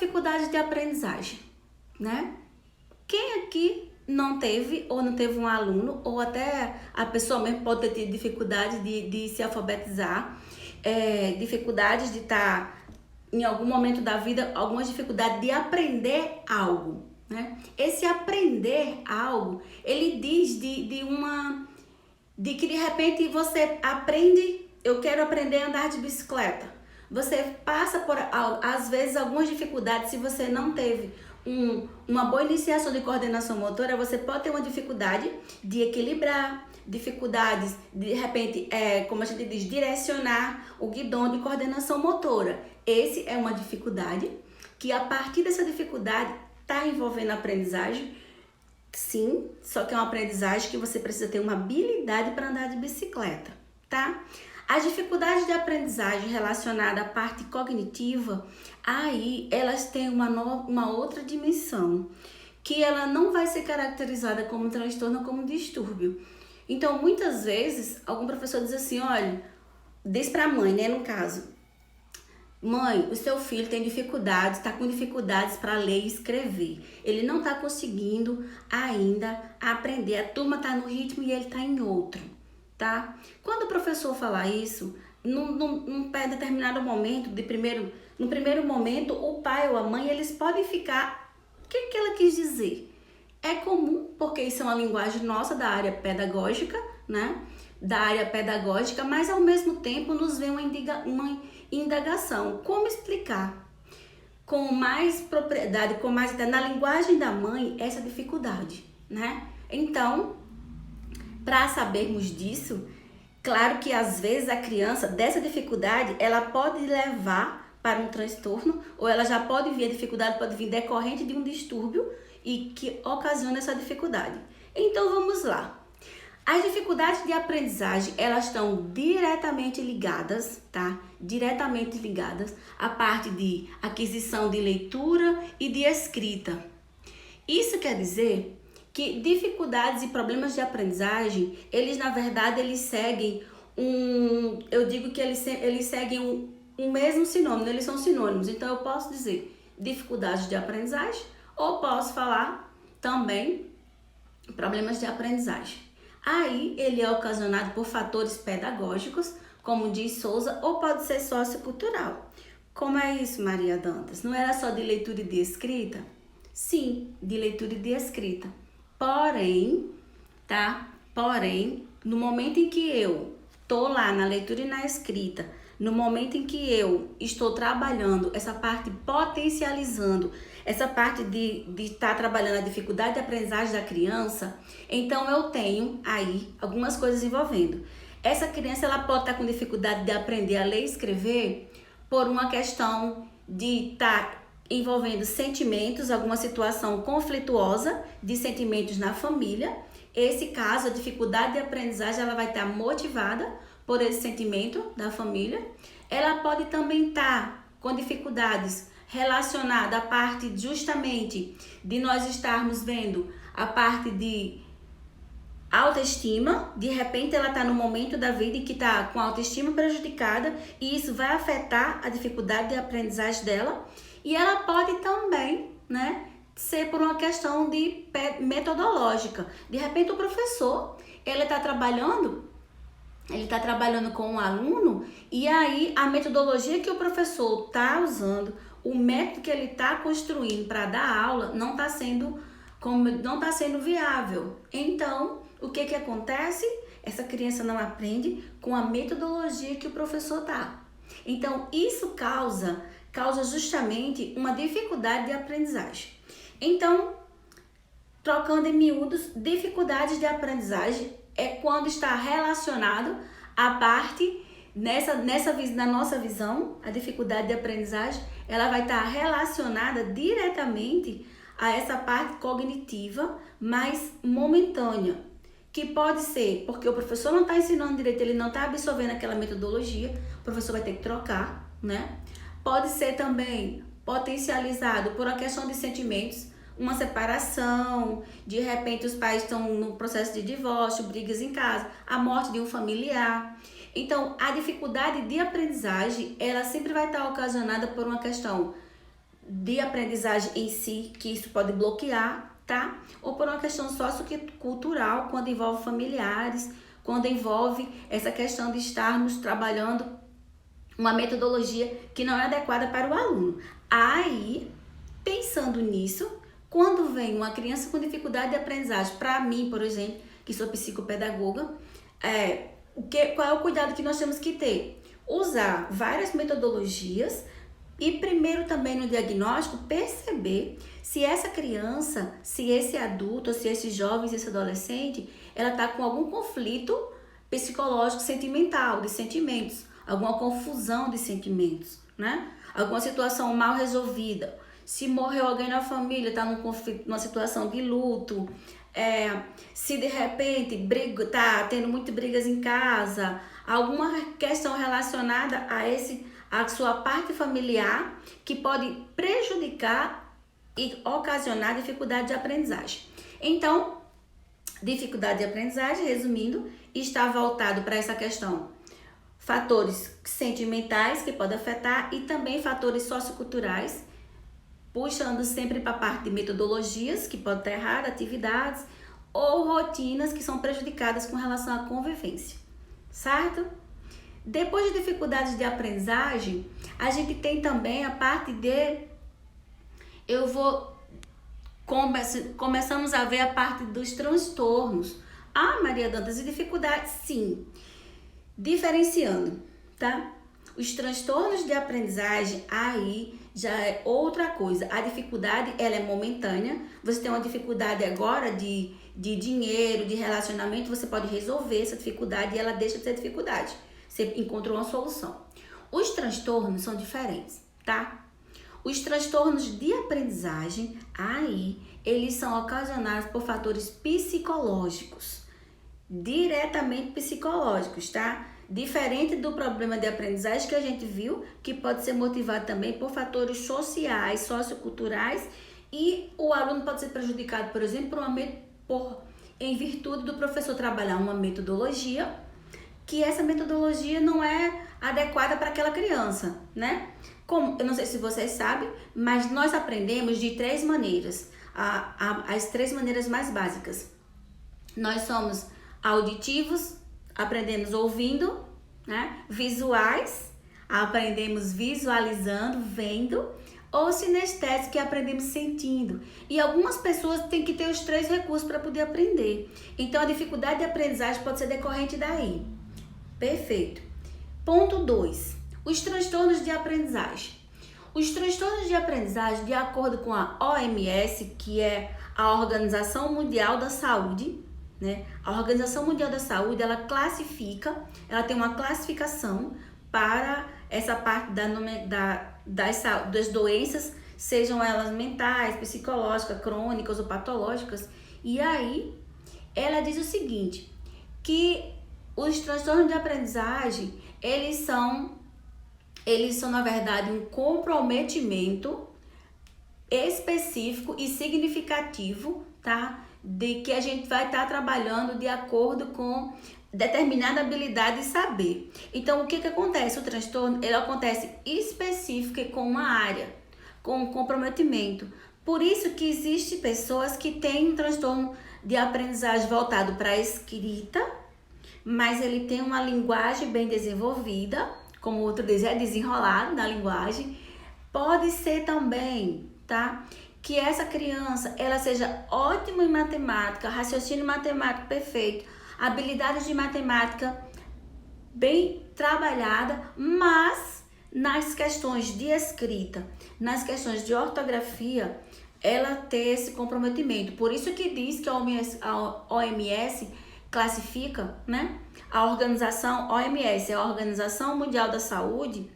dificuldade de aprendizagem, né? Quem aqui não teve ou não teve um aluno, ou até a pessoa mesmo pode ter tido dificuldade de se alfabetizar, dificuldades de estar em algum momento da vida, algumas dificuldades de aprender algo, né? Esse aprender algo, ele diz de que de repente você aprende, eu quero aprender a andar de bicicleta. Você passa por, às vezes, algumas dificuldades. Se você não teve uma boa iniciação de coordenação motora, você pode ter uma dificuldade de equilibrar, dificuldades de repente, como a gente diz, direcionar o guidão de coordenação motora. Esse é uma dificuldade que, a partir dessa dificuldade, está envolvendo a aprendizagem. Sim, só que é uma aprendizagem que você precisa ter uma habilidade para andar de bicicleta, tá? As dificuldades de aprendizagem relacionadas à parte cognitiva, aí elas têm uma outra dimensão, que ela não vai ser caracterizada como transtorno ou como distúrbio. Então, muitas vezes, algum professor diz assim, olha, diz para a mãe, né, no caso, mãe, o seu filho tem dificuldades, está com dificuldades para ler e escrever. Ele não está conseguindo ainda aprender. A turma está no ritmo e ele está em outro, tá? Quando o professor falar isso, num determinado momento, no primeiro momento, o pai ou a mãe, eles podem ficar... O que ela quis dizer? É comum, porque isso é uma linguagem nossa da área pedagógica, né? Da área pedagógica, mas ao mesmo tempo nos vem uma indagação. Como explicar com mais propriedade, com mais na linguagem da mãe, essa dificuldade, né? Então, para sabermos disso, claro que às vezes a criança, dessa dificuldade, ela pode levar para um transtorno, ou ela já pode vir, a dificuldade pode vir decorrente de um distúrbio e que ocasiona essa dificuldade. Então, vamos lá. As dificuldades de aprendizagem, elas estão diretamente ligadas, tá? Diretamente ligadas à parte de aquisição de leitura e de escrita. Isso quer dizer que dificuldades e problemas de aprendizagem, eles na verdade, eles seguem eu digo que eles seguem um mesmo sinônimo, eles são sinônimos. Então, eu posso dizer dificuldades de aprendizagem ou posso falar também problemas de aprendizagem. Aí, ele é ocasionado por fatores pedagógicos, como diz Souza, ou pode ser sociocultural. Como é isso, Maria Dantas? Não era só de leitura e de escrita? Sim, de leitura e de escrita. Porém, tá? Porém, no momento em que eu tô lá na leitura e na escrita, no momento em que eu estou trabalhando essa parte, potencializando essa parte de estar trabalhando a dificuldade de aprendizagem da criança, então eu tenho aí algumas coisas envolvendo. Essa criança, ela pode estar com dificuldade de aprender a ler e escrever por uma questão de estar envolvendo sentimentos, alguma situação conflituosa de sentimentos na família. Esse caso, a dificuldade de aprendizagem, ela vai estar motivada por esse sentimento da família. Ela pode também estar com dificuldades relacionadas à parte justamente de nós estarmos vendo a parte de autoestima. De repente ela está no momento da vida em que está com a autoestima prejudicada e isso vai afetar a dificuldade de aprendizagem dela. E ela pode também, né, ser por uma questão de metodológica. De repente o professor, ele está trabalhando com um aluno e aí a metodologia que o professor está usando, o método que ele está construindo para dar aula não está sendo viável. Então, o que acontece? Essa criança não aprende com a metodologia que o professor dá. Então, isso causa justamente uma dificuldade de aprendizagem. Então, trocando em miúdos, dificuldades de aprendizagem é quando está relacionado à parte, na nossa visão, a dificuldade de aprendizagem, ela vai estar relacionada diretamente a essa parte cognitiva mais momentânea, que pode ser porque o professor não está ensinando direito, ele não está absorvendo aquela metodologia, o professor vai ter que trocar, né? Pode ser também potencializado por uma questão de sentimentos, uma separação, de repente os pais estão no processo de divórcio, brigas em casa, a morte de um familiar. Então, a dificuldade de aprendizagem, ela sempre vai estar ocasionada por uma questão de aprendizagem em si, que isso pode bloquear, tá? Ou por uma questão sociocultural, quando envolve familiares, quando envolve essa questão de estarmos trabalhando uma metodologia que não é adequada para o aluno. Aí, pensando nisso, quando vem uma criança com dificuldade de aprendizagem, para mim, por exemplo, que sou psicopedagoga, qual é o cuidado que nós temos que ter? Usar várias metodologias e primeiro também no diagnóstico perceber se essa criança, se esse adulto, se esse jovem, se esse adolescente, ela está com algum conflito psicológico, sentimental, de sentimentos, alguma confusão de sentimentos, né? Alguma situação mal resolvida. Se morreu alguém na família, está num conflito, numa situação de luto, se de repente tá tendo muitas brigas em casa, alguma questão relacionada a sua parte familiar que pode prejudicar e ocasionar dificuldade de aprendizagem. Então, dificuldade de aprendizagem, resumindo, está voltado para essa questão fatores sentimentais que podem afetar e também fatores socioculturais, puxando sempre para a parte de metodologias que podem estar erradas, atividades ou rotinas que são prejudicadas com relação à convivência, certo? Depois de dificuldades de aprendizagem, a gente tem também a parte de... Começamos a ver a parte dos transtornos. Ah, Maria Dantas, e dificuldades? Sim. Diferenciando, tá? Os transtornos de aprendizagem, aí já é outra coisa. A dificuldade, ela é momentânea. Você tem uma dificuldade agora de dinheiro, de relacionamento, você pode resolver essa dificuldade e ela deixa de ser dificuldade. Você encontrou uma solução. Os transtornos são diferentes, tá? Os transtornos de aprendizagem, aí, eles são ocasionados por fatores psicológicos, diretamente psicológicos, tá? Diferente do problema de aprendizagem que a gente viu, que pode ser motivado também por fatores sociais, socioculturais, e o aluno pode ser prejudicado, por exemplo, em virtude do professor trabalhar uma metodologia, que essa metodologia não é adequada para aquela criança, né? Como, eu não sei se vocês sabem, mas nós aprendemos de 3 maneiras, as 3 maneiras mais básicas. Nós somos auditivos, aprendemos ouvindo, né? Visuais, aprendemos visualizando, vendo, ou sinestésicos, que aprendemos sentindo. E algumas pessoas têm que ter os 3 recursos para poder aprender. Então, a dificuldade de aprendizagem pode ser decorrente daí. Perfeito. Ponto 2. Os transtornos de aprendizagem. Os transtornos de aprendizagem, de acordo com a OMS, que é a Organização Mundial da Saúde, né? A Organização Mundial da Saúde, ela tem uma classificação para essa parte das doenças, sejam elas mentais, psicológicas, crônicas ou patológicas. E aí, ela diz o seguinte, que os transtornos de aprendizagem, eles são na verdade um comprometimento específico e significativo, tá? De que a gente vai estar trabalhando de acordo com determinada habilidade e saber. Então, o que acontece? O transtorno, ele acontece específico e com uma área, com um comprometimento. Por isso que existem pessoas que têm um transtorno de aprendizagem voltado para a escrita, mas ele tem uma linguagem bem desenvolvida, como o outro diz, é desenrolado na linguagem. Pode ser também, tá? Que essa criança, ela seja ótima em matemática, raciocínio matemático perfeito, habilidades de matemática bem trabalhada, mas nas questões de escrita, nas questões de ortografia, ela ter esse comprometimento. Por isso que diz que a OMS classifica, né? A organização OMS, a Organização Mundial da Saúde,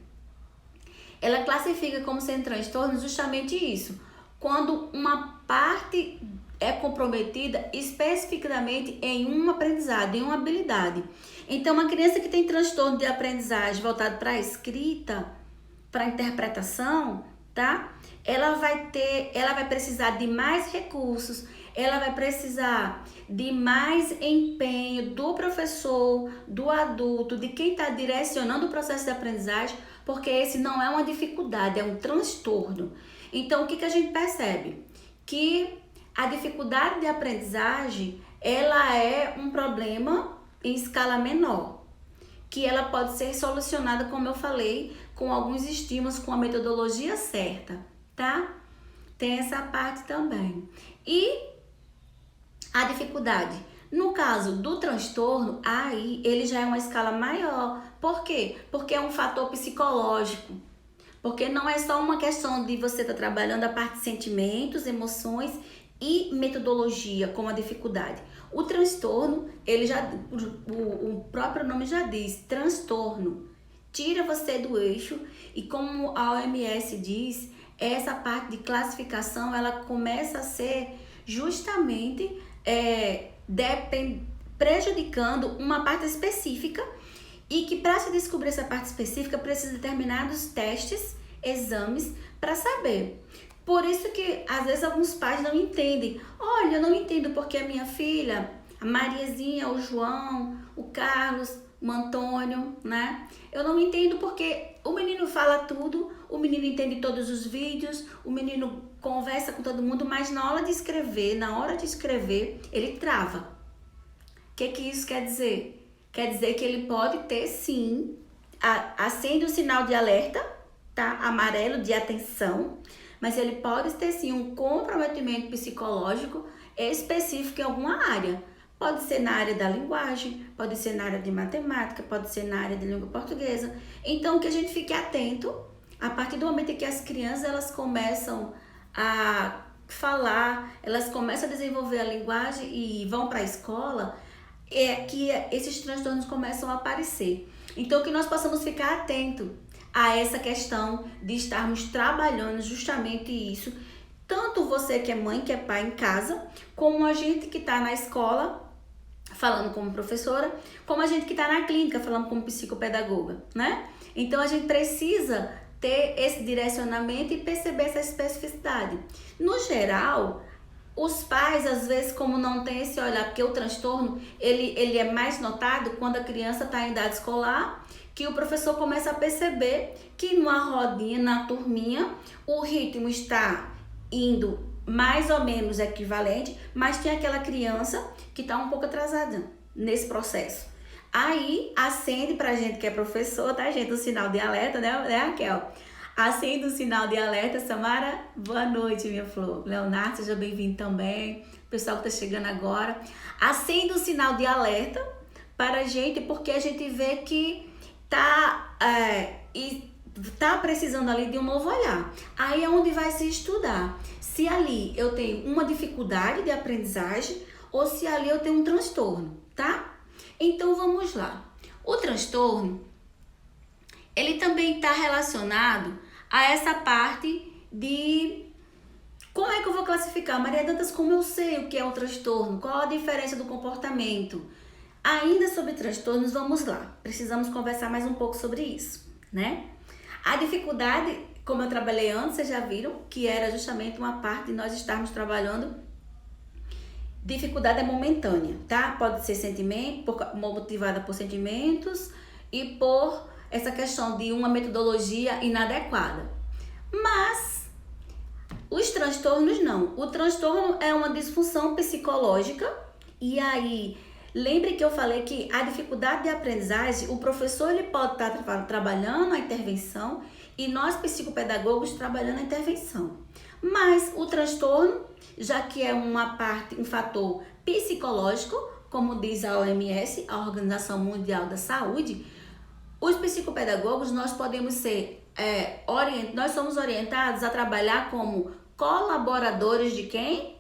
ela classifica como sendo transtorno justamente isso. Quando uma parte é comprometida especificamente em um aprendizado, em uma habilidade. Então, uma criança que tem transtorno de aprendizagem voltado para a escrita, para a interpretação, tá? Ela vai precisar de mais recursos, ela vai precisar de mais empenho do professor, do adulto, de quem está direcionando o processo de aprendizagem, porque esse não é uma dificuldade, é um transtorno. Então, o que a gente percebe? Que a dificuldade de aprendizagem, ela é um problema em escala menor, que ela pode ser solucionada, como eu falei, com alguns estímulos, com a metodologia certa, tá? Tem essa parte também. E a dificuldade, no caso do transtorno, aí ele já é uma escala maior. Por quê? Porque é um fator psicológico. Porque não é só uma questão de você estar trabalhando a parte de sentimentos, emoções e metodologia, como a dificuldade. O transtorno, ele já, o próprio nome já diz, transtorno. Tira você do eixo e, como a OMS diz, essa parte de classificação, ela começa a ser justamente prejudicando uma parte específica, e que para se descobrir essa parte específica precisa de determinados testes, exames para saber. Por isso que às vezes alguns pais não entendem. Olha, eu não entendo porque a minha filha, a Mariazinha, o João, o Carlos, o Antônio, né? Eu não entendo porque o menino fala tudo, o menino entende todos os vídeos, o menino conversa com todo mundo, mas na hora de escrever, ele trava. O que isso quer dizer? Quer dizer que ele pode ter, sim, acende o sinal de alerta, tá? Amarelo, de atenção, mas ele pode ter, sim, um comprometimento psicológico específico em alguma área. Pode ser na área da linguagem, pode ser na área de matemática, pode ser na área de língua portuguesa. Então, que a gente fique atento, a partir do momento em que as crianças elas começam a falar, elas começam a desenvolver a linguagem e vão para a escola, é que esses transtornos começam a aparecer. Então, que nós possamos ficar atentos a essa questão de estarmos trabalhando justamente isso, tanto você que é mãe, que é pai em casa, como a gente que está na escola, falando como professora, como a gente que está na clínica, falando como psicopedagoga, né? Então, a gente precisa ter esse direcionamento e perceber essa especificidade. No geral, os pais, às vezes, como não tem esse olhar, porque o transtorno, ele é mais notado quando a criança está em idade escolar, que o professor começa a perceber que numa rodinha, na turminha, o ritmo está indo mais ou menos equivalente, mas tem aquela criança que está um pouco atrasada nesse processo. Aí, acende pra gente que é professor, tá, gente, o sinal de alerta, né, Raquel? Acende o sinal de alerta. Samara, boa noite, minha flor. Leonardo, seja bem-vindo também. Pessoal que tá chegando agora. Acende o sinal de alerta para a gente, porque a gente vê que tá precisando ali de um novo olhar. Aí é onde vai se estudar. Se ali eu tenho uma dificuldade de aprendizagem ou se ali eu tenho um transtorno, tá? Então vamos lá. O transtorno, ele também está relacionado a essa parte de como é que eu vou classificar? Maria Dantas, como eu sei o que é um transtorno? Qual a diferença do comportamento? Ainda sobre transtornos, vamos lá. Precisamos conversar mais um pouco sobre isso, né? A dificuldade, como eu trabalhei antes, vocês já viram que era justamente uma parte de nós estarmos trabalhando. Dificuldade é momentânea, tá? Pode ser sentimento, motivada por sentimentos e por essa questão de uma metodologia inadequada. Mas os transtornos não. O transtorno é uma disfunção psicológica e aí, lembre que eu falei que a dificuldade de aprendizagem, o professor ele pode estar trabalhando a intervenção e nós psicopedagogos trabalhando a intervenção. Mas o transtorno, já que é um fator psicológico, como diz a OMS, a Organização Mundial da Saúde, os psicopedagogos, nós podemos ser, nós somos orientados a trabalhar como colaboradores de quem?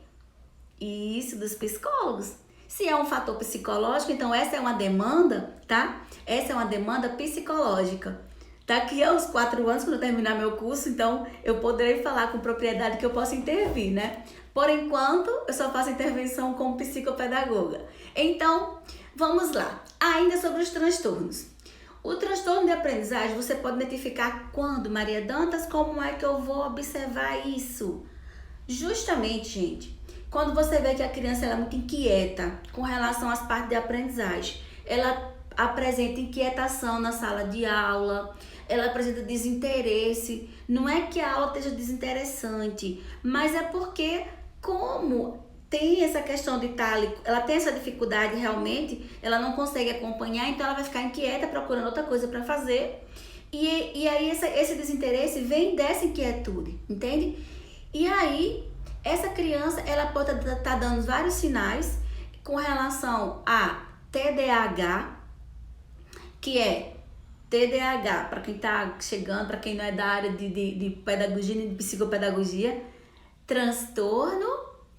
Isso, dos psicólogos. Se é um fator psicológico, então essa é uma demanda, tá? Essa é uma demanda psicológica. Daqui a uns 4 anos, quando eu terminar meu curso, então eu poderei falar com propriedade que eu posso intervir, né? Por enquanto, eu só faço intervenção como psicopedagoga. Então, vamos lá. Ainda sobre os transtornos. O transtorno de aprendizagem, você pode identificar quando, Maria Dantas? Como é que eu vou observar isso? Justamente, gente, quando você vê que a criança ela é muito inquieta com relação às partes de aprendizagem, ela apresenta inquietação na sala de aula, ela apresenta desinteresse. Não é que a aula esteja desinteressante, mas é porque como tem essa questão de ela tem essa dificuldade realmente, ela não consegue acompanhar, então ela vai ficar inquieta procurando outra coisa para fazer. E aí esse desinteresse vem dessa inquietude, entende? E aí essa criança, ela pode estar dando vários sinais com relação a TDAH, que é TDAH, para quem está chegando, para quem não é da área de pedagogia e de psicopedagogia, transtorno,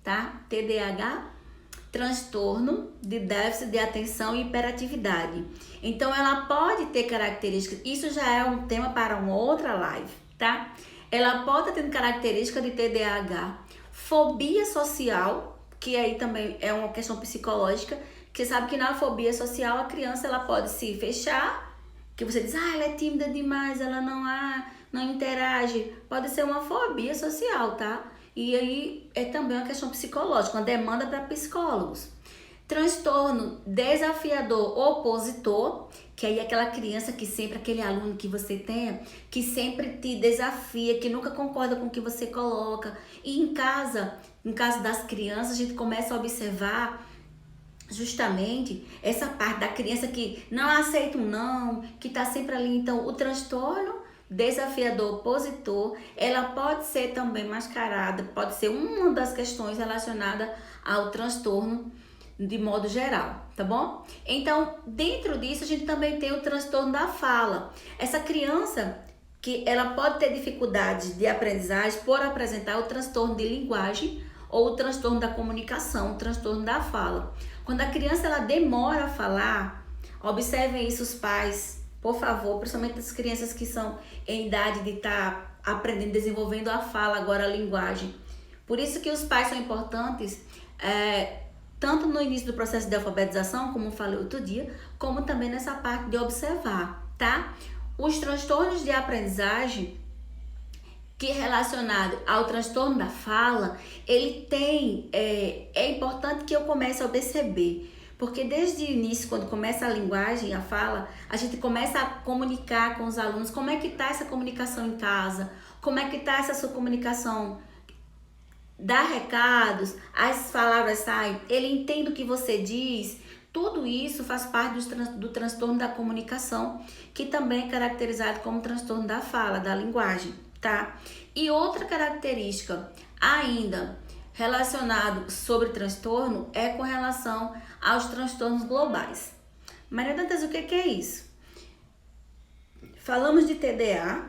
tá? TDAH, transtorno de déficit de atenção e hiperatividade. Então, ela pode ter características, isso já é um tema para uma outra live, tá? Ela pode ter características de TDAH, fobia social, que aí também é uma questão psicológica, que você sabe que na fobia social a criança ela pode se fechar, que você diz, ela é tímida demais, ela não interage, pode ser uma fobia social, tá? E aí é também uma questão psicológica, uma demanda para psicólogos. Transtorno desafiador opositor, que aí é aquela criança que sempre, aquele aluno que você tem, que sempre te desafia, que nunca concorda com o que você coloca. E em casa, no caso das crianças, a gente começa a observar justamente essa parte da criança que não aceita um não, que tá sempre ali. Então, o transtorno desafiador opositor, ela pode ser também mascarada, pode ser uma das questões relacionadas ao transtorno de modo geral, tá bom? Então, dentro disso, a gente também tem o transtorno da fala. Essa criança que ela pode ter dificuldades de aprendizagem por apresentar o transtorno de linguagem ou o transtorno da comunicação, o transtorno da fala. Quando a criança ela demora a falar, observem isso os pais, por favor, principalmente as crianças que são em idade de estar aprendendo, desenvolvendo a fala, agora a linguagem. Por isso que os pais são importantes, tanto no início do processo de alfabetização, como eu falei outro dia, como também nessa parte de observar, tá? Os transtornos de aprendizagem, que é relacionado ao transtorno da fala, ele tem, é importante que eu comece a perceber, porque desde o início, quando começa a linguagem, a fala, a gente começa a comunicar com os alunos, como é que tá essa comunicação em casa, como é que tá essa sua comunicação, dá recados, as palavras saem, ele entende o que você diz, tudo isso faz parte do transtorno da comunicação, que também é caracterizado como transtorno da fala, da linguagem, tá? E outra característica ainda relacionado sobre transtorno é com relação aos transtornos globais. Maria Dantas, o que é isso? Falamos de TDA,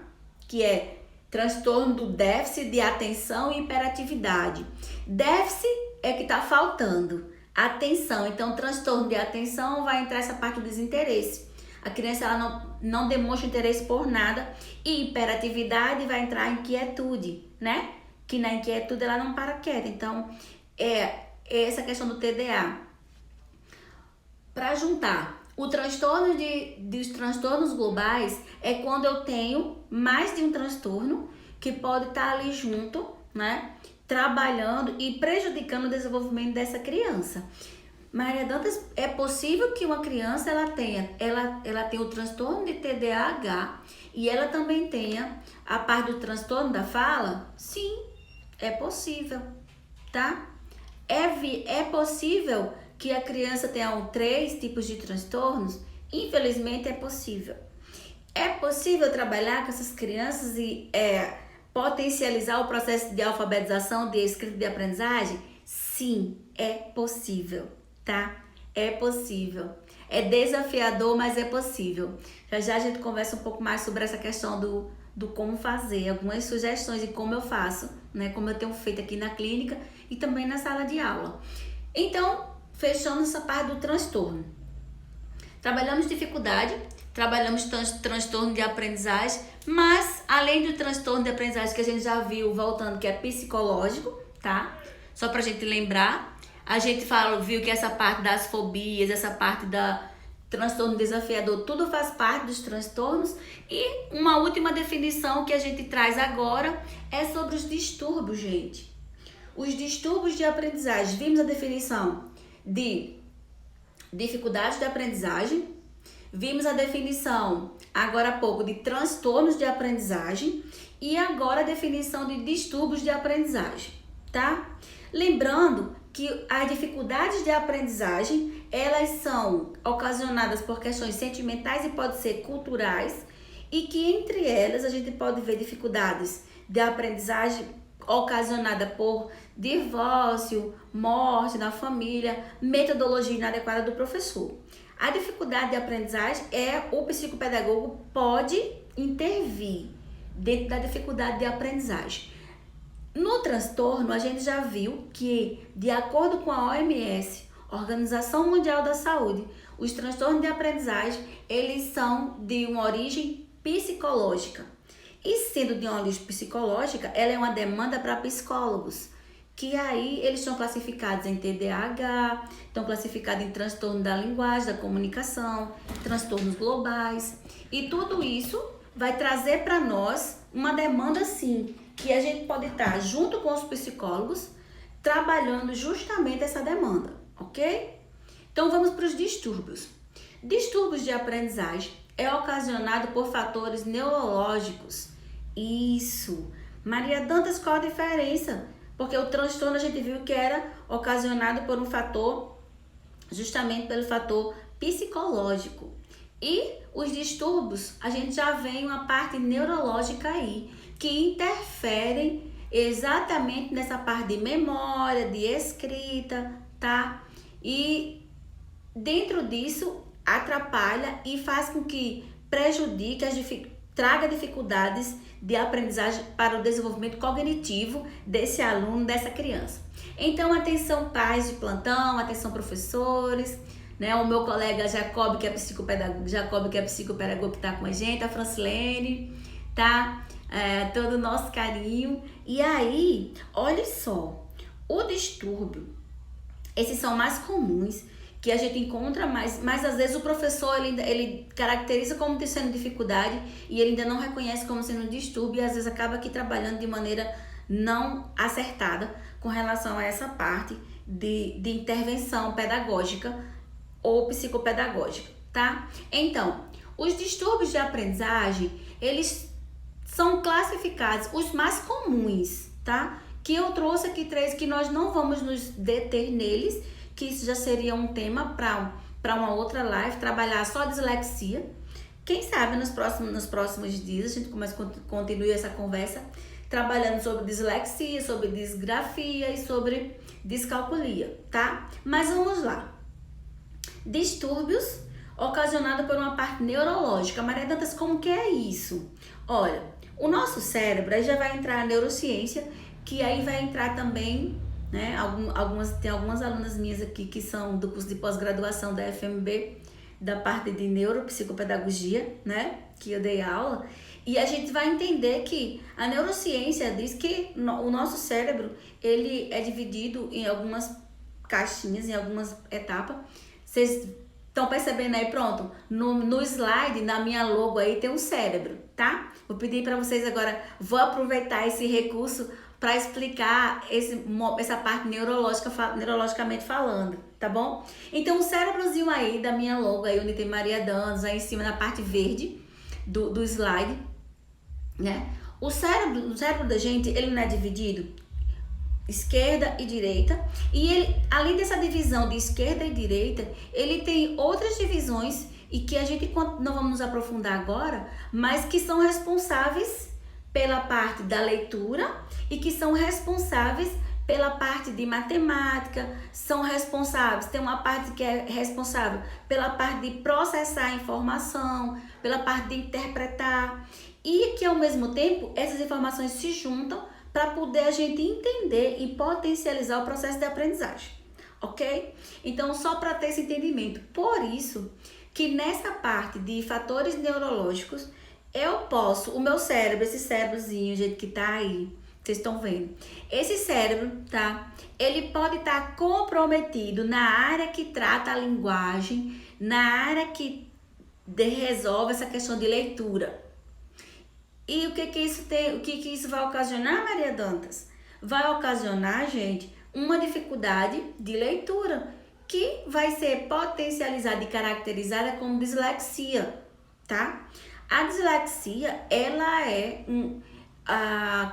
que é transtorno do déficit de atenção e hiperatividade. Déficit é que está faltando atenção, então transtorno de atenção vai entrar essa parte do desinteresse. A criança ela não demonstra interesse por nada, e hiperatividade vai entrar em inquietude, né? Que na inquietude ela não para quieta. Então, é essa questão do TDA. Para juntar, o transtorno dos transtornos globais é quando eu tenho mais de um transtorno que pode estar ali junto, né? Trabalhando e prejudicando o desenvolvimento dessa criança. Maria Dantas, é possível que uma criança ela tenha o transtorno de TDAH e ela também tenha a parte do transtorno da fala? Sim, é possível, tá? É possível que a criança tenha 3 tipos de transtornos? Infelizmente é possível. É possível trabalhar com essas crianças e potencializar o processo de alfabetização, de escrita e de aprendizagem? Sim, é possível, tá? É possível. É desafiador, mas é possível. Já a gente conversa um pouco mais sobre essa questão do como fazer, algumas sugestões de como eu faço, né? Como eu tenho feito aqui na clínica e também na sala de aula. Então, fechando essa parte do transtorno. Trabalhamos dificuldade, trabalhamos transtorno de aprendizagem, mas além do transtorno de aprendizagem que a gente já viu, voltando, que é psicológico, tá? Só pra gente lembrar, a gente viu que essa parte das fobias, essa parte da transtorno desafiador, tudo faz parte dos transtornos. E uma última definição que a gente traz agora é sobre os distúrbios, gente. Os distúrbios de aprendizagem, vimos a definição de dificuldades de aprendizagem, Vimos a definição, agora há pouco, de transtornos de aprendizagem e agora a definição de distúrbios de aprendizagem, tá? Lembrando que as dificuldades de aprendizagem, elas são ocasionadas por questões sentimentais e podem ser culturais, e que entre elas a gente pode ver dificuldades de aprendizagem ocasionada por divórcio, morte na família, metodologia inadequada do professor. A dificuldade de aprendizagem o psicopedagogo pode intervir dentro da dificuldade de aprendizagem. No transtorno, a gente já viu que, de acordo com a OMS, Organização Mundial da Saúde, os transtornos de aprendizagem, eles são de uma origem psicológica. E sendo de uma origem psicológica, ela é uma demanda para psicólogos, que aí eles estão classificados em TDAH, estão classificados em transtorno da linguagem, da comunicação, transtornos globais. E tudo isso vai trazer para nós uma demanda, sim, que a gente pode estar junto com os psicólogos, trabalhando justamente essa demanda, ok? Então vamos para os distúrbios. Distúrbios de aprendizagem é ocasionado por fatores neurológicos. Isso. Maria Dantas, qual a diferença? Porque o transtorno a gente viu que era ocasionado por um fator, justamente pelo fator psicológico. E os distúrbios, a gente já vê uma parte neurológica aí, que interferem exatamente nessa parte de memória, de escrita, tá? E dentro disso atrapalha e faz com que prejudique, traga dificuldades de aprendizagem para o desenvolvimento cognitivo desse aluno, dessa criança. Então, atenção pais de plantão, atenção professores, né? O meu colega Jacob, que é psicopedagogo, que está com a gente, a Francilene, tá? Todo o nosso carinho. E aí, olha só, o distúrbio, esses são mais comuns, que a gente encontra mais, mas às vezes o professor ele caracteriza como sendo dificuldade e ele ainda não reconhece como sendo distúrbio e às vezes acaba aqui trabalhando de maneira não acertada com relação a essa parte de intervenção pedagógica ou psicopedagógica, tá? Então, os distúrbios de aprendizagem, eles são classificados, os mais comuns, tá? Que eu trouxe aqui três que nós não vamos nos deter neles, que isso já seria um tema para uma outra live, trabalhar só dislexia. Quem sabe nos próximos dias a gente continue essa conversa trabalhando sobre dislexia, sobre disgrafia e sobre descalculia, tá? Mas vamos lá. Distúrbios ocasionados por uma parte neurológica. Maria Dantas, como que é isso? Olha, o nosso cérebro, aí já vai entrar a neurociência, que aí vai entrar também, né? Tem algumas alunas minhas aqui que são do curso de pós-graduação da FMB, da parte de neuropsicopedagogia, né? Que eu dei aula. E a gente vai entender que a neurociência diz que o nosso cérebro, ele é dividido em algumas caixinhas, em algumas etapas. Vocês estão percebendo aí? Pronto, no slide, na minha logo aí, tem um cérebro, tá? Vou pedir para vocês agora, vou aproveitar esse recurso para explicar essa parte neurologicamente falando, tá bom? Então, o cérebrozinho aí da minha logo, aí onde tem Maria Dantas, aí em cima na parte verde do slide, né? O cérebro da gente, ele não é dividido esquerda e direita, e ele, além dessa divisão de esquerda e direita, ele tem outras divisões e que a gente não vamos nos aprofundar agora, mas que são responsáveis pela parte da leitura e que são responsáveis pela parte de matemática, são responsáveis, tem uma parte que é responsável pela parte de processar a informação, pela parte de interpretar, e que ao mesmo tempo essas informações se juntam para poder a gente entender e potencializar o processo de aprendizagem, ok? Então, só para ter esse entendimento, por isso que nessa parte de fatores neurológicos, o meu cérebro, esse cérebrozinho, o jeito que tá aí, vocês estão vendo, esse cérebro, tá? Ele pode estar comprometido na área que trata a linguagem, na área que resolve essa questão de leitura. E o que isso vai ocasionar, Maria Dantas? Vai ocasionar, gente, uma dificuldade de leitura, que vai ser potencializada e caracterizada como dislexia, tá? A dislexia, ela é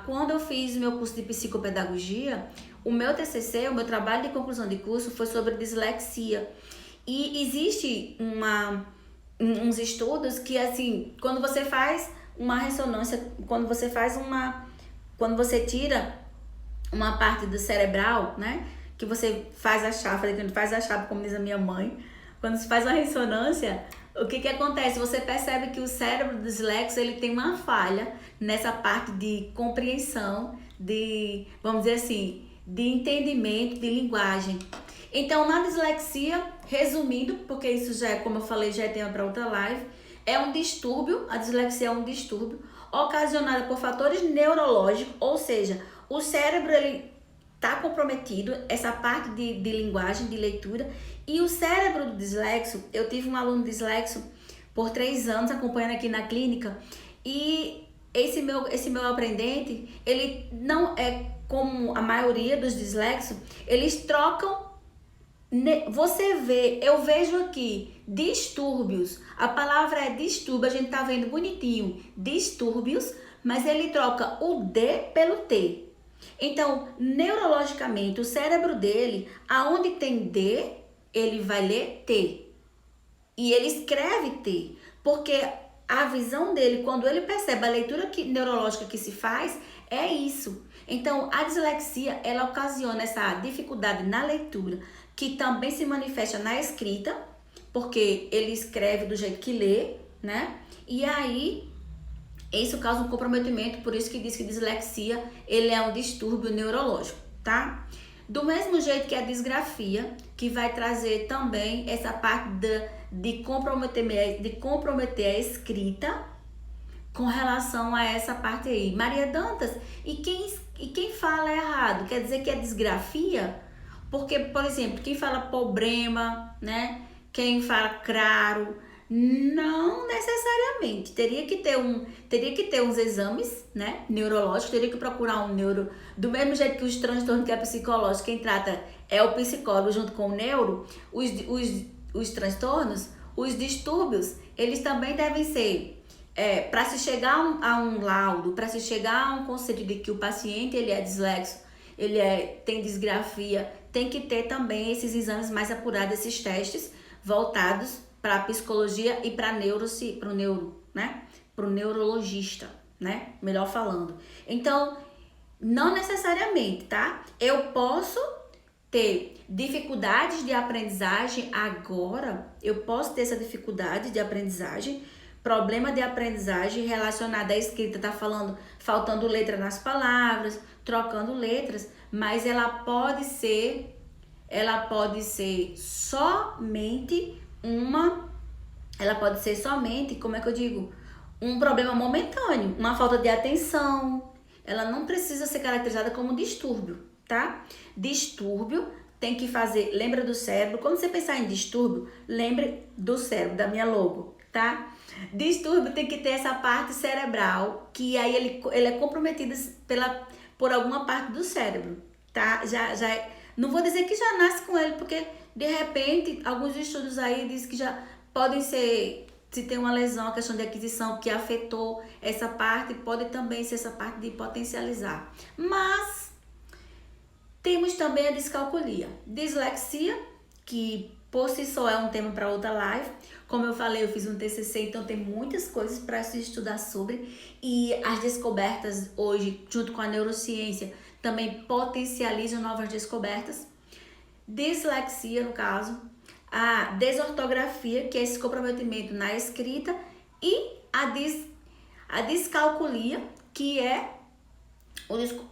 quando eu fiz meu curso de psicopedagogia, o meu TCC, o meu trabalho de conclusão de curso foi sobre dislexia. E existe uns estudos que, assim, quando você faz uma ressonância, quando você tira uma parte do cerebral, né, que você faz a chapa, como diz a minha mãe, quando se faz uma ressonância, o que acontece? Você percebe que o cérebro do dislexo, ele tem uma falha nessa parte de compreensão, vamos dizer assim, de entendimento, de linguagem. Então, na dislexia, resumindo, porque isso já é, como eu falei, já é tema para outra live, é um distúrbio, a dislexia é um distúrbio ocasionado por fatores neurológicos, ou seja, o cérebro, ele está comprometido, essa parte de linguagem, de leitura, e o cérebro do dislexo, eu tive um aluno dislexo por 3 anos acompanhando aqui na clínica, e esse meu aprendente, ele não é como a maioria dos dislexos, eles trocam, eu vejo aqui distúrbios, a palavra é distúrbio, a gente tá vendo bonitinho, distúrbios, mas ele troca o D pelo T. Então, neurologicamente, o cérebro dele, aonde tem D, ele vai ler T. E ele escreve T, porque a visão dele, quando ele percebe a leitura neurológica que se faz, é isso. Então, a dislexia, ela ocasiona essa dificuldade na leitura, que também se manifesta na escrita, porque ele escreve do jeito que lê, né? E aí, isso causa um comprometimento, por isso que diz que dislexia, ele é um distúrbio neurológico, tá? Do mesmo jeito que a disgrafia, que vai trazer também essa parte de comprometer a escrita com relação a essa parte aí. Maria Dantas, e quem fala errado? Quer dizer que é disgrafia? Porque, por exemplo, quem fala problema, né? Quem fala claro, não necessariamente. Teria que ter uns exames, né, neurológicos, teria que procurar um neuro, do mesmo jeito que os transtornos que é psicológico, quem trata é o psicólogo junto com o neuro, os transtornos, os distúrbios, eles também devem ser, para se chegar a um laudo, para se chegar a um conceito de que o paciente ele é dislexo, tem disgrafia, tem que ter também esses exames mais apurados, esses testes voltados para a psicologia e para o neurologista, né? Melhor falando. Então, não necessariamente, tá? Eu posso ter dificuldades de aprendizagem agora, eu posso ter essa dificuldade de aprendizagem, problema de aprendizagem relacionado à escrita, tá faltando letra nas palavras, trocando letras, mas ela pode ser somente como é que eu digo? Um problema momentâneo, uma falta de atenção. Ela não precisa ser caracterizada como distúrbio, tá? Distúrbio tem que fazer, lembra do cérebro. Quando você pensar em distúrbio, lembre do cérebro, da minha logo, tá? Distúrbio tem que ter essa parte cerebral, que aí ele é comprometido por alguma parte do cérebro, tá? Não vou dizer que já nasce com ele, porque de repente, alguns estudos aí dizem que já podem ser, se tem uma lesão, a questão de aquisição que afetou essa parte, pode também ser essa parte de potencializar. Mas temos também a descalculia. Dislexia, que por si só é um tema para outra live. Como eu falei, eu fiz um TCC, então tem muitas coisas para se estudar sobre. E as descobertas hoje, junto com a neurociência, também potencializam novas descobertas. Dislexia, no caso, a desortografia, que é esse comprometimento na escrita, e a descalculia, que é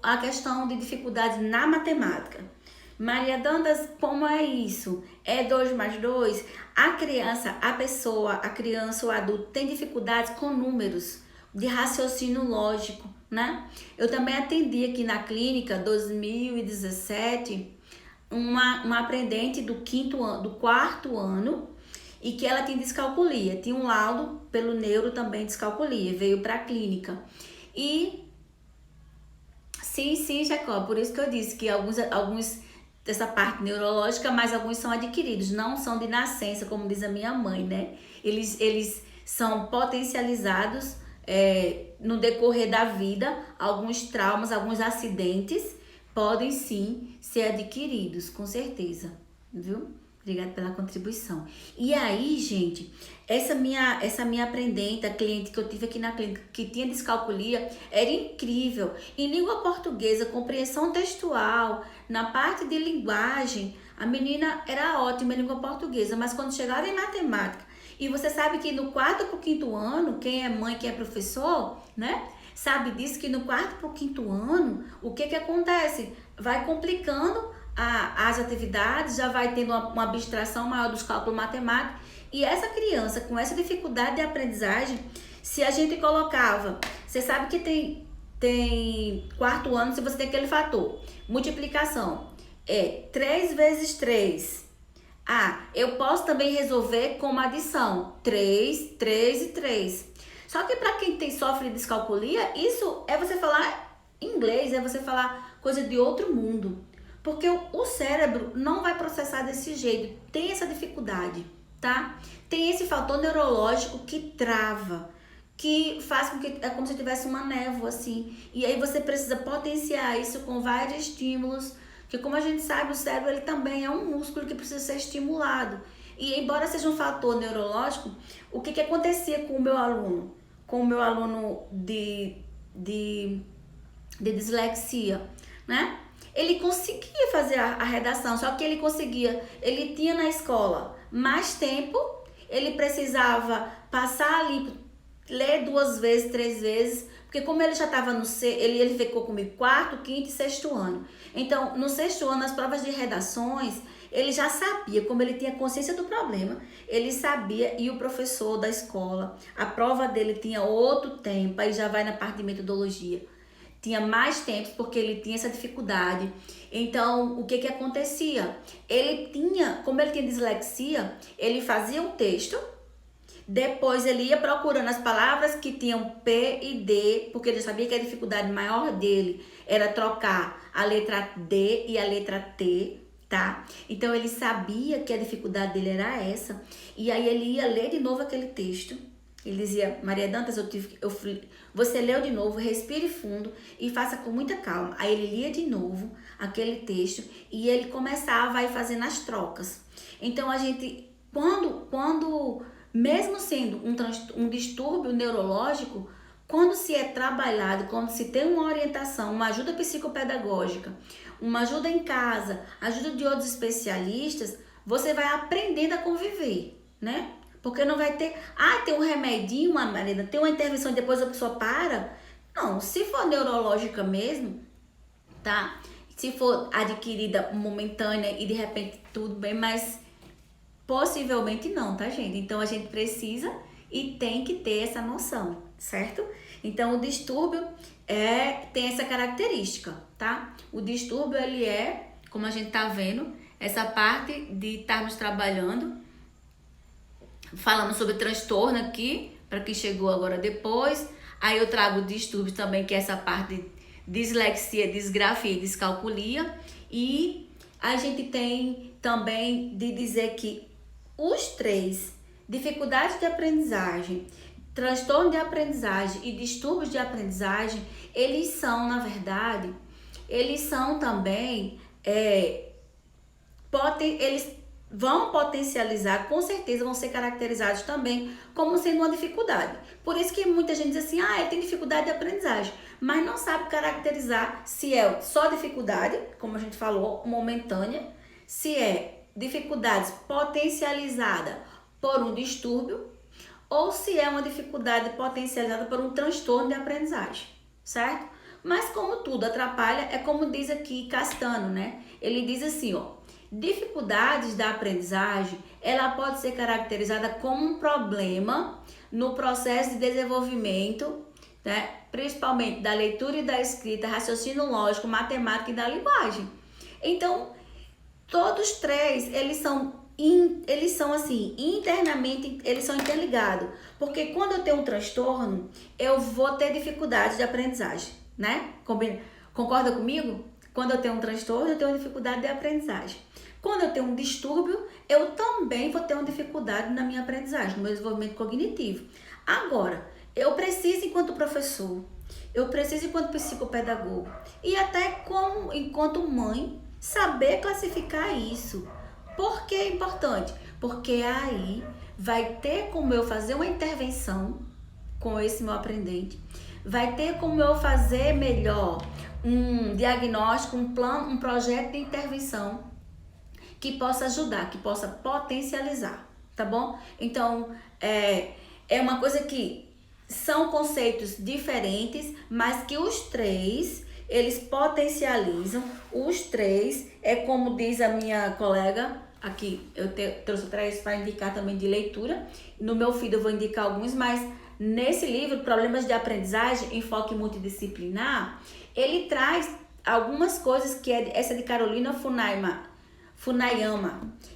a questão de dificuldades na matemática. Maria Dantas, como é isso? É 2 mais 2? A criança, o adulto tem dificuldades com números, de raciocínio lógico, né? Eu também atendi aqui na clínica, 2017, uma aprendente do 4º ano, e que ela tinha descalculia, tinha um laudo pelo neuro também descalculia, veio para a clínica. E sim, Jacó, por isso que eu disse que alguns dessa parte neurológica, mas alguns são adquiridos, não são de nascença, como diz a minha mãe, né? Eles são potencializados no decorrer da vida. Alguns traumas, alguns acidentes podem sim ser adquiridos, com certeza, viu? Obrigada pela contribuição. E aí, gente, essa minha aprendente, a cliente que eu tive aqui na clínica, que tinha descalculia, era incrível. Em língua portuguesa, compreensão textual, na parte de linguagem, a menina era ótima em língua portuguesa, mas quando chegava em matemática, e você sabe que no 4º para o 5º ano, quem é mãe, quem é professor, né? Sabe disso, que no 4º para o 5º ano, o que acontece? Vai complicando as atividades, já vai tendo uma abstração maior dos cálculos matemáticos, e essa criança com essa dificuldade de aprendizagem, se a gente colocava, você sabe que tem 4º ano, se você tem aquele fator, multiplicação, 3 vezes 3, eu posso também resolver com uma adição, 3, 3 e 3, só que para quem sofre de descalculia, isso é você falar inglês, é você falar coisa de outro mundo. Porque o cérebro não vai processar desse jeito, tem essa dificuldade, tá? Tem esse fator neurológico que trava, que faz com que é como se tivesse uma névoa assim. E aí você precisa potenciar isso com vários estímulos, porque como a gente sabe, o cérebro ele também é um músculo que precisa ser estimulado. E embora seja um fator neurológico, o que acontecia com o meu aluno? Com o meu aluno de dislexia, né? Ele conseguia fazer a redação, só que ele tinha na escola mais tempo, ele precisava passar ali, ler 2 vezes, 3 vezes, porque como ele já estava no ele ficou comigo 4º, 5º e 6º ano. Então, no 6º ano, nas provas de redações, ele já sabia, como ele tinha consciência do problema, ele sabia, e o professor da escola, a prova dele tinha outro tempo, aí já vai na parte de metodologia. Tinha mais tempo porque ele tinha essa dificuldade. Então, o que acontecia? Como ele tinha dislexia, ele fazia um texto, depois ele ia procurando as palavras que tinham P e D, porque ele sabia que a dificuldade maior dele era trocar a letra D e a letra T, tá? Então, ele sabia que a dificuldade dele era essa, e aí ele ia ler de novo aquele texto. Ele dizia, Maria Dantas, você leu de novo, respire fundo e faça com muita calma. Aí ele lia de novo aquele texto e ele começava a ir fazendo as trocas. Então a gente, quando mesmo sendo um distúrbio neurológico, quando se é trabalhado, quando se tem uma orientação, uma ajuda psicopedagógica, uma ajuda em casa, ajuda de outros especialistas, você vai aprendendo a conviver, né? Porque não vai ter, tem um remedinho, tem uma intervenção e depois a pessoa para. Não, se for neurológica mesmo, tá? Se for adquirida momentânea e de repente tudo bem, mas possivelmente não, tá, gente? Então a gente precisa e tem que ter essa noção, certo? Então o distúrbio tem essa característica, tá? O distúrbio, ele como a gente tá vendo, essa parte de estarmos trabalhando. Falamos sobre transtorno aqui, para quem chegou agora depois. Aí eu trago distúrbios também, que é essa parte de dislexia, disgrafia e descalculia. E a gente tem também de dizer que os 3, dificuldade de aprendizagem, transtorno de aprendizagem e distúrbios de aprendizagem, eles são, na verdade, eles são também, eles vão potencializar, com certeza vão ser caracterizados também como sendo uma dificuldade. Por isso que muita gente diz assim, ele tem dificuldade de aprendizagem, mas não sabe caracterizar se é só dificuldade, como a gente falou, momentânea, se é dificuldades potencializada por um distúrbio, ou se é uma dificuldade potencializada por um transtorno de aprendizagem, certo? Mas como tudo atrapalha, é como diz aqui Castano, né? Ele diz assim, dificuldades da aprendizagem, ela pode ser caracterizada como um problema no processo de desenvolvimento, né? Principalmente da leitura e da escrita, raciocínio lógico, matemática e da linguagem. Então, todos 3, eles são assim, internamente, eles são interligados. Porque quando eu tenho um transtorno, eu vou ter dificuldade de aprendizagem, né? Concorda comigo? Quando eu tenho um transtorno, eu tenho dificuldade de aprendizagem. Quando eu tenho um distúrbio, eu também vou ter uma dificuldade na minha aprendizagem, no meu desenvolvimento cognitivo. Agora, eu preciso, enquanto professor, eu preciso, enquanto psicopedagogo, e até como, enquanto mãe, saber classificar isso. Por que é importante? Porque aí vai ter como eu fazer uma intervenção com esse meu aprendente, vai ter como eu fazer melhor um diagnóstico, um plano, um projeto de intervenção que possa ajudar, que possa potencializar, tá bom? Então, é uma coisa que são conceitos diferentes, mas que os três, eles potencializam, os três, é como diz a minha colega, aqui eu trouxe três para indicar também de leitura, no meu feed eu vou indicar alguns, mas nesse livro, Problemas de Aprendizagem, Enfoque Multidisciplinar, ele traz algumas coisas que essa de Carolina Funayama.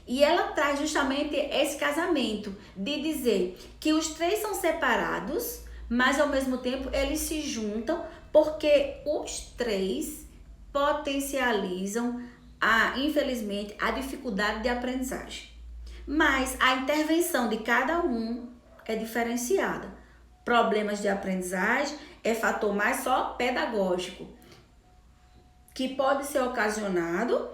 E ela traz justamente esse casamento de dizer que os três são separados, mas ao mesmo tempo eles se juntam porque os três potencializam infelizmente, a dificuldade de aprendizagem. Mas a intervenção de cada um é diferenciada. Problemas de aprendizagem é fator mais só pedagógico, que pode ser ocasionado,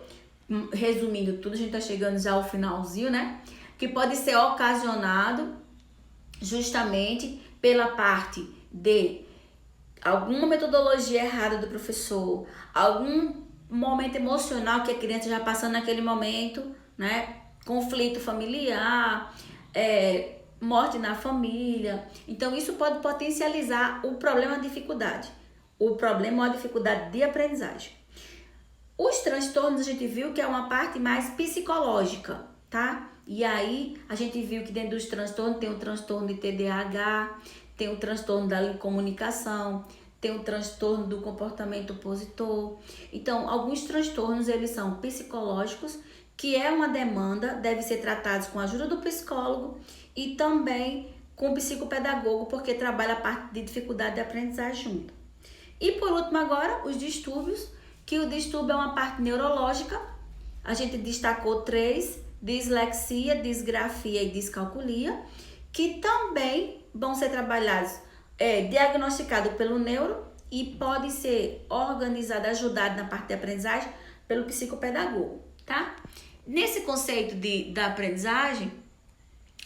resumindo tudo, a gente está chegando já ao finalzinho, né? Que pode ser ocasionado justamente pela parte de alguma metodologia errada do professor, algum momento emocional que a criança já passando naquele momento, né? Conflito familiar, morte na família. Então, isso pode potencializar o problema, a dificuldade. O problema ou a dificuldade de aprendizagem. Os transtornos, a gente viu que é uma parte mais psicológica, tá? E aí, a gente viu que dentro dos transtornos tem o transtorno de TDAH, tem o transtorno da comunicação, tem o transtorno do comportamento opositor. Então, alguns transtornos, eles são psicológicos, que é uma demanda, devem ser tratados com a ajuda do psicólogo e também com o psicopedagogo, porque trabalha a parte de dificuldade de aprendizagem junto. E por último agora, os distúrbios, que o distúrbio é uma parte neurológica. A gente destacou 3, dislexia, disgrafia e descalculia, que também vão ser trabalhados, diagnosticados pelo neuro e pode ser organizado, ajudado na parte de aprendizagem pelo psicopedagogo, tá? Nesse conceito da aprendizagem,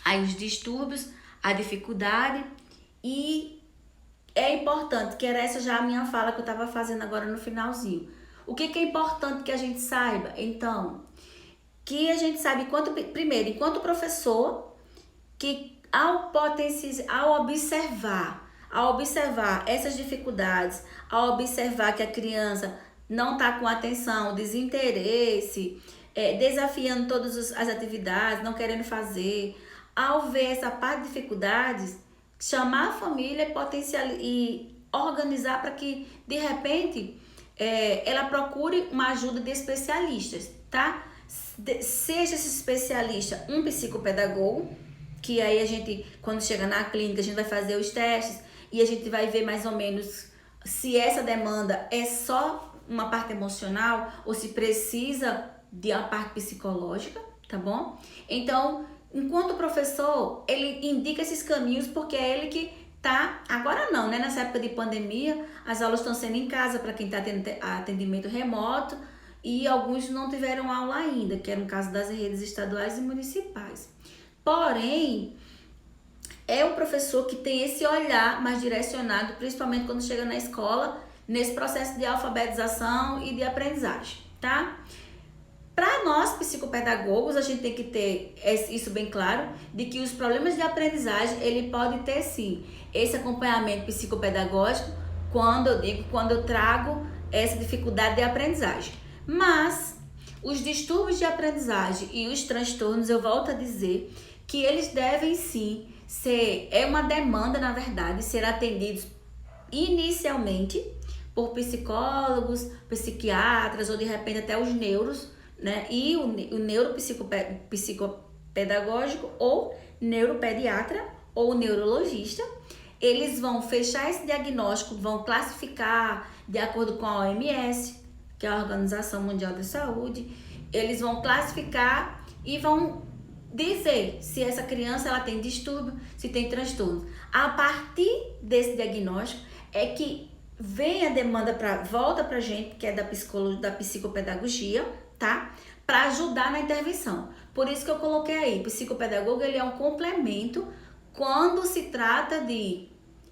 aí os distúrbios, a dificuldade, e é importante, que era essa já a minha fala que eu estava fazendo agora no finalzinho. O que é importante que a gente saiba? Então, que a gente sabe, enquanto professor, que ao observar essas dificuldades, ao observar que a criança não está com atenção, desinteresse, desafiando todas as atividades, não querendo fazer, ao ver essa parte de dificuldades, chamar a família e organizar para que, de repente, ela procure uma ajuda de especialistas, tá? Seja esse especialista um psicopedagogo, que aí a gente, quando chega na clínica, a gente vai fazer os testes e a gente vai ver mais ou menos se essa demanda é só uma parte emocional ou se precisa de uma parte psicológica, tá bom? Então, enquanto professor, ele indica esses caminhos porque é ele que tá, agora não, né? Nessa época de pandemia, as aulas estão sendo em casa para quem está tendo atendimento remoto e alguns não tiveram aula ainda, que é no caso das redes estaduais e municipais. Porém, é o professor que tem esse olhar mais direcionado, principalmente quando chega na escola, nesse processo de alfabetização e de aprendizagem, tá? Para nós, psicopedagogos, a gente tem que ter isso bem claro, de que os problemas de aprendizagem, ele pode ter sim esse acompanhamento psicopedagógico quando eu trago essa dificuldade de aprendizagem. Mas os distúrbios de aprendizagem e os transtornos, eu volto a dizer que eles devem sim ser, uma demanda na verdade, ser atendidos inicialmente por psicólogos, psiquiatras ou de repente até os neuros, né? E o neuropsicopedagógico ou neuropediatra ou neurologista, eles vão fechar esse diagnóstico, vão classificar de acordo com a OMS, que é a Organização Mundial da Saúde, eles vão classificar e vão dizer se essa criança ela tem distúrbio, se tem transtorno. A partir desse diagnóstico é que vem a demanda volta pra gente, que é da psicologia, da psicopedagogia, tá? Para ajudar na intervenção. Por isso que eu coloquei aí, psicopedagogo ele é um complemento quando se trata de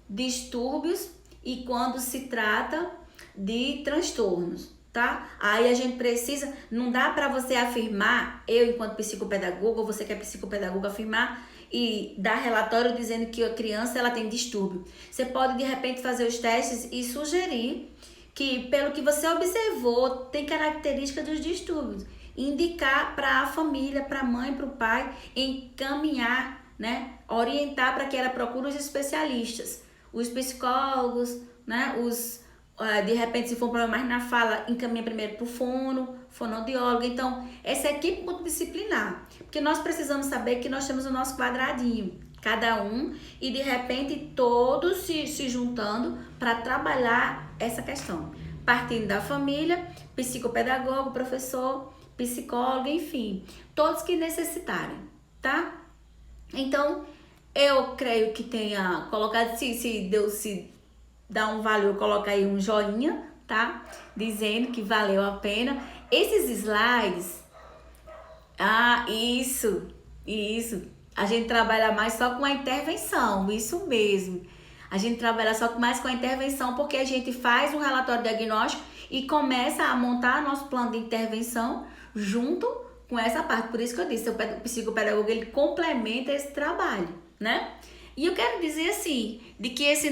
distúrbios e quando se trata de transtornos, tá? Aí a gente precisa, não dá para você afirmar, eu enquanto psicopedagogo, ou você que é psicopedagogo, afirmar e dar relatório dizendo que a criança ela tem distúrbio. Você pode de repente fazer os testes e sugerir que pelo que você observou tem característica dos distúrbios, indicar para a família, para a mãe, para o pai, encaminhar, né, orientar para que ela procure os especialistas, os psicólogos, né, de repente, se for um problema mais na fala, encaminha primeiro para o fonoaudiólogo. Então, essa equipe multidisciplinar, porque nós precisamos saber que nós temos o nosso quadradinho, cada um, e de repente todos se juntando para trabalhar essa questão. Partindo da família, psicopedagogo, professor, psicólogo, enfim, todos que necessitarem, tá? Então, eu creio que tenha colocado, se Deus se dá um valor, coloca aí um joinha, tá? Dizendo que valeu a pena. Esses slides, isso. A gente trabalha mais só com a intervenção, isso mesmo. A gente trabalha só mais com a intervenção porque a gente faz um relatório diagnóstico e começa a montar nosso plano de intervenção junto com essa parte. Por isso que eu disse, o psicopedagogo ele complementa esse trabalho, né? E eu quero dizer assim, de que essa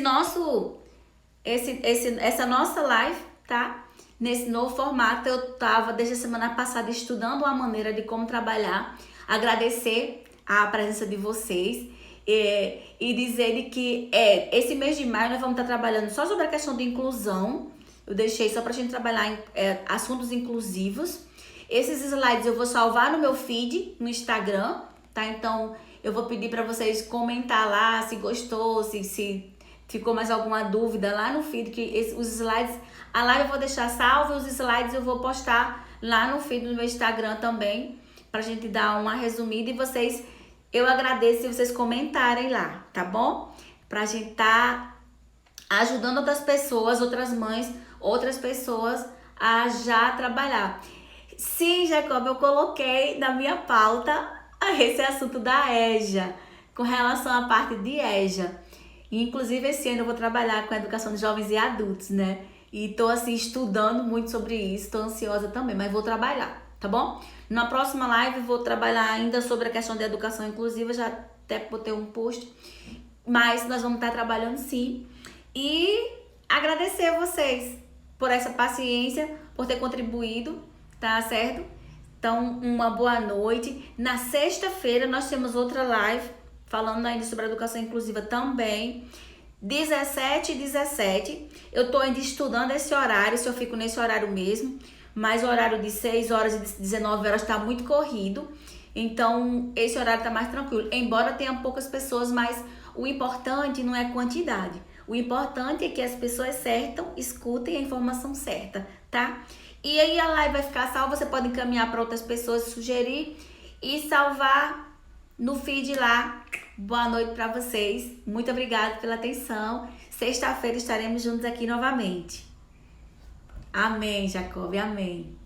nossa live, tá? Nesse novo formato, eu tava desde a semana passada estudando uma maneira de como trabalhar, agradecer a presença de vocês e dizer de que esse mês de maio nós vamos estar trabalhando só sobre a questão de inclusão. Eu deixei só pra gente trabalhar assuntos inclusivos. Esses slides eu vou salvar no meu feed, no Instagram, tá? Então, eu vou pedir para vocês comentar lá se gostou, se ficou mais alguma dúvida lá no feed, que os slides, a live eu vou deixar salva, os slides eu vou postar lá no feed do meu Instagram também, pra gente dar uma resumida e vocês, eu agradeço se vocês comentarem lá, tá bom? Pra gente tá ajudando outras pessoas, outras mães, outras pessoas a já trabalhar. Sim, Jacob, eu coloquei na minha pauta esse assunto da EJA, com relação à parte de EJA. Inclusive, esse ano eu vou trabalhar com a educação de jovens e adultos, né? E tô, assim, estudando muito sobre isso, tô ansiosa também, mas vou trabalhar, tá bom? Na próxima live eu vou trabalhar ainda sobre a questão da educação inclusiva, já até botei um post, mas nós vamos estar trabalhando sim. E agradecer a vocês por essa paciência, por ter contribuído, tá certo? Então, uma boa noite. Na sexta-feira nós temos outra live falando ainda sobre a educação inclusiva também, 17 e 17. Eu tô ainda estudando esse horário, se eu fico nesse horário mesmo, mas o horário de 6 horas e de 19 horas tá muito corrido, então esse horário tá mais tranquilo, embora tenha poucas pessoas, mas o importante não é quantidade, o importante é que as pessoas certas escutem a informação certa, tá? E aí a live vai ficar salva, você pode encaminhar para outras pessoas, sugerir e salvar no feed lá. Boa noite para vocês. Muito obrigada pela atenção. Sexta-feira estaremos juntos aqui novamente. Amém, Jacob. Amém.